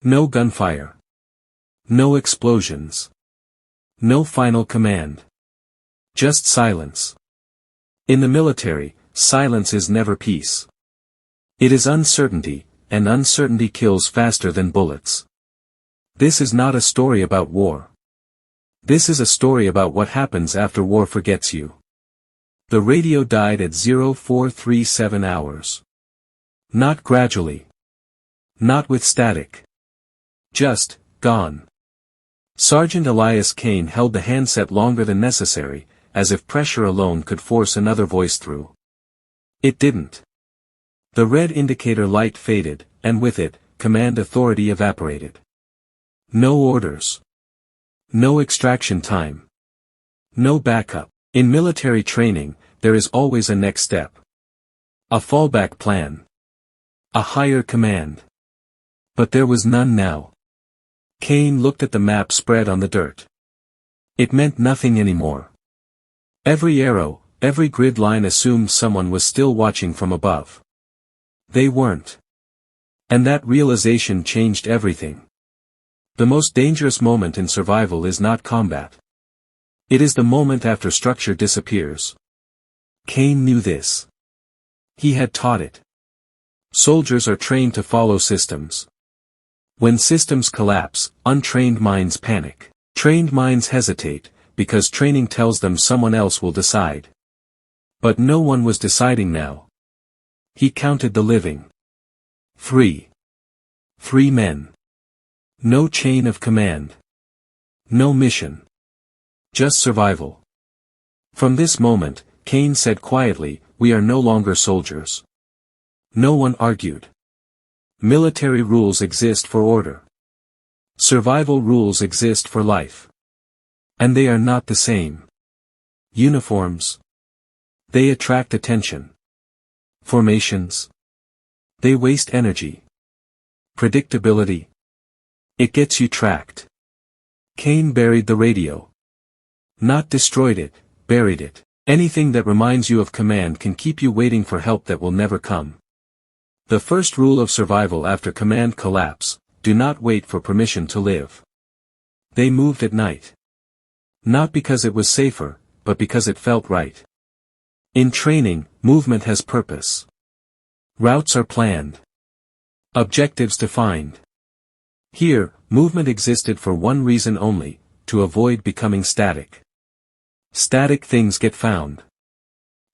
No gunfire. No explosions. No final command. Just silence. In the military, silence is never peace. It is uncertainty, and uncertainty kills faster than bullets. This is not a story about war. This is a story about what happens after war forgets you. The radio died at 0437 hours. Not gradually. Not with static. Just, gone. Sergeant Elias Kane held the handset longer than necessary, as if pressure alone could force another voice through. It didn't. The red indicator light faded, and with it, command authority evaporated. No orders. No extraction time. No backup. In military training, there is always a next step. A fallback plan. A higher command. But there was none now. Kane looked at the map spread on the dirt. It meant nothing anymore. Every arrow, every grid line assumed someone was still watching from above. They weren't. And that realization changed everything. The most dangerous moment in survival is not combat. It is the moment after structure disappears. Kane knew this. He had taught it. Soldiers are trained to follow systems. When systems collapse, untrained minds panic. Trained minds hesitate, because training tells them someone else will decide. But no one was deciding now. He counted the living. 3. 3 men. No chain of command. No mission. Just survival. From this moment, Kane said quietly, "We are no longer soldiers." No one argued. Military rules exist for order. Survival rules exist for life. And they are not the same. Uniforms. They attract attention. Formations. They waste energy. Predictability. It gets you tracked. Kane buried the radio. Not destroyed it, buried it. Anything that reminds you of command can keep you waiting for help that will never come. The first rule of survival after command collapse: do not wait for permission to live. They moved at night. Not because it was safer, but because it felt right. In training, movement has purpose. Routes are planned. Objectives defined. Here, movement existed for one reason only: to avoid becoming static. Static things get found.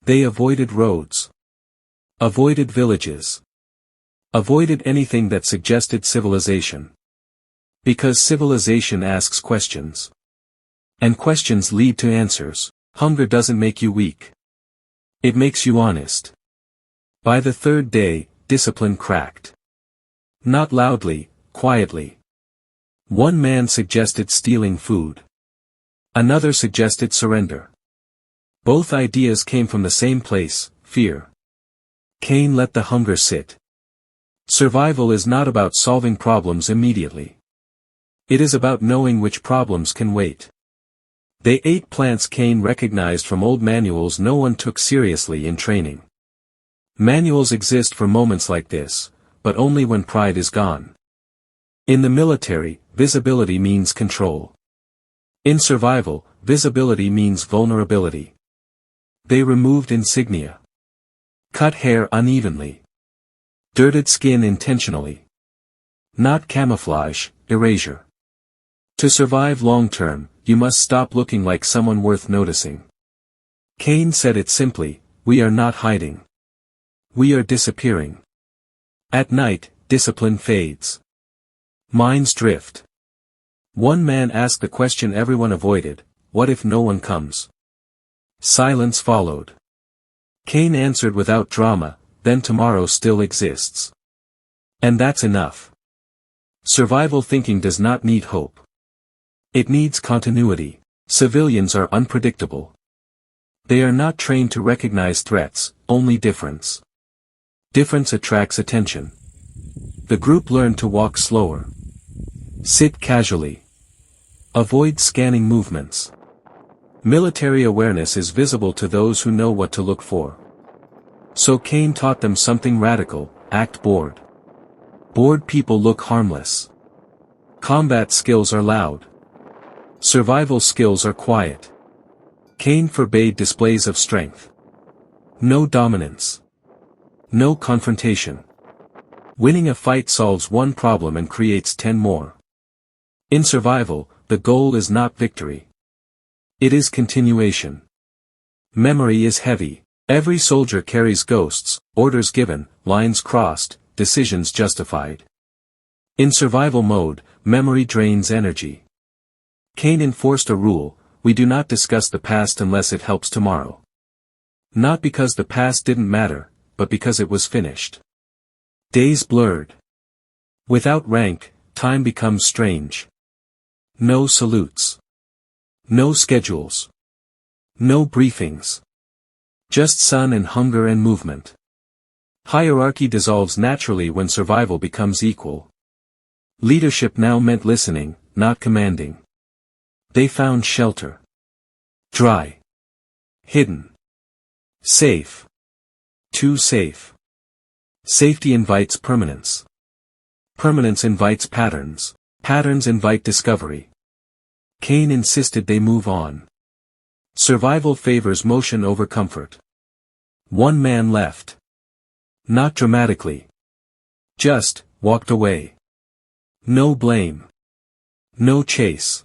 They avoided roads. Avoided villages. Avoided anything that suggested civilization. Because civilization asks questions. And questions lead to answers. Hunger doesn't make you weak. It makes you honest. By the third day, discipline cracked. Not loudly, quietly. One man suggested stealing food. Another suggested surrender. Both ideas came from the same place: fear. Kane let the hunger sit. Survival is not about solving problems immediately. It is about knowing which problems can wait. They ate plants Kane recognized from old manuals no one took seriously in training. Manuals exist for moments like this, but only when pride is gone. In the military, visibility means control. In survival, visibility means vulnerability. They removed insignia. Cut hair unevenly. Dirted skin intentionally. Not camouflage, erasure. To survive long-term, you must stop looking like someone worth noticing. Kane said it simply: we are not hiding. We are disappearing. At night, discipline fades. Minds drift. One man asked the question everyone avoided: what if no one comes? Silence followed. Kane answered without drama: then tomorrow still exists. And that's enough. Survival thinking does not need hope. It needs continuity. Civilians are unpredictable. They are not trained to recognize threats, only difference. Difference attracts attention. The group learned to walk slower. Sit casually. Avoid scanning movements. Military awareness is visible to those who know what to look for. So Kane taught them something radical: act bored. Bored people look harmless. Combat skills are loud. Survival skills are quiet. Cain forbade displays of strength. No dominance. No confrontation. Winning a fight solves one problem and creates 10 more. In survival, the goal is not victory. It is continuation. Memory is heavy. Every soldier carries ghosts, orders given, lines crossed, decisions justified. In survival mode, memory drains energy. Cain enforced a rule: we do not discuss the past unless it helps tomorrow. Not because the past didn't matter, but because it was finished. Days blurred. Without rank, time becomes strange. No salutes. No schedules. No briefings. Just sun and hunger and movement. Hierarchy dissolves naturally when survival becomes equal. Leadership now meant listening, not commanding. They found shelter. Dry. Hidden. Safe. Too safe. Safety invites permanence. Permanence invites patterns. Patterns invite discovery. Cain insisted they move on. Survival favors motion over comfort. One man left. Not dramatically. Just walked away. No blame. No chase.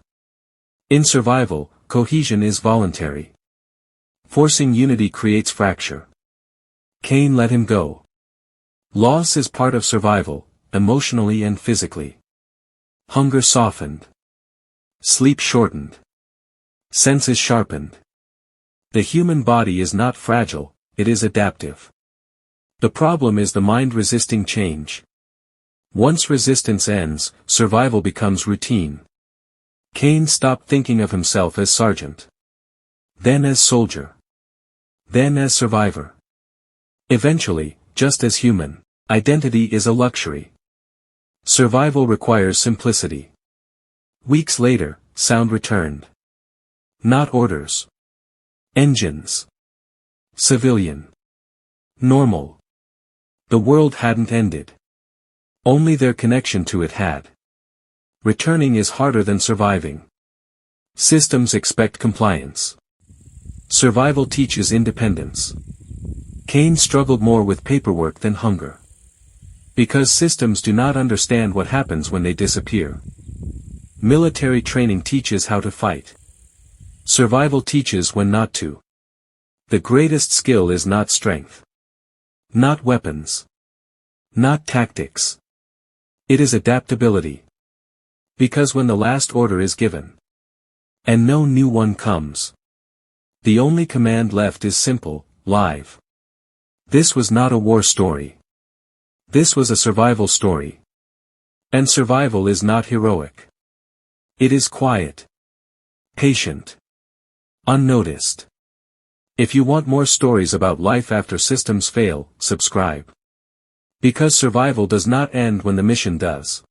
In survival, cohesion is voluntary. Forcing unity creates fracture. Cain let him go. Loss is part of survival, emotionally and physically. Hunger softened. Sleep shortened. Senses sharpened. The human body is not fragile, it is adaptive. The problem is the mind resisting change. Once resistance ends, survival becomes routine. Cain stopped thinking of himself as sergeant. Then as soldier. Then as survivor. Eventually, just as human, identity is a luxury. Survival requires simplicity. Weeks later, sound returned. Not orders. Engines. Civilian. Normal. The world hadn't ended. Only their connection to it had. Returning is harder than surviving. Systems expect compliance. Survival teaches independence. Cain struggled more with paperwork than hunger. Because systems do not understand what happens when they disappear. Military training teaches how to fight. Survival teaches when not to. The greatest skill is not strength. Not weapons. Not tactics. It is adaptability. Because when the last order is given, and no new one comes, the only command left is simple: live. This was not a war story. This was a survival story. And survival is not heroic. It is quiet. Patient. Unnoticed. If you want more stories about life after systems fail, subscribe. Because survival does not end when the mission does.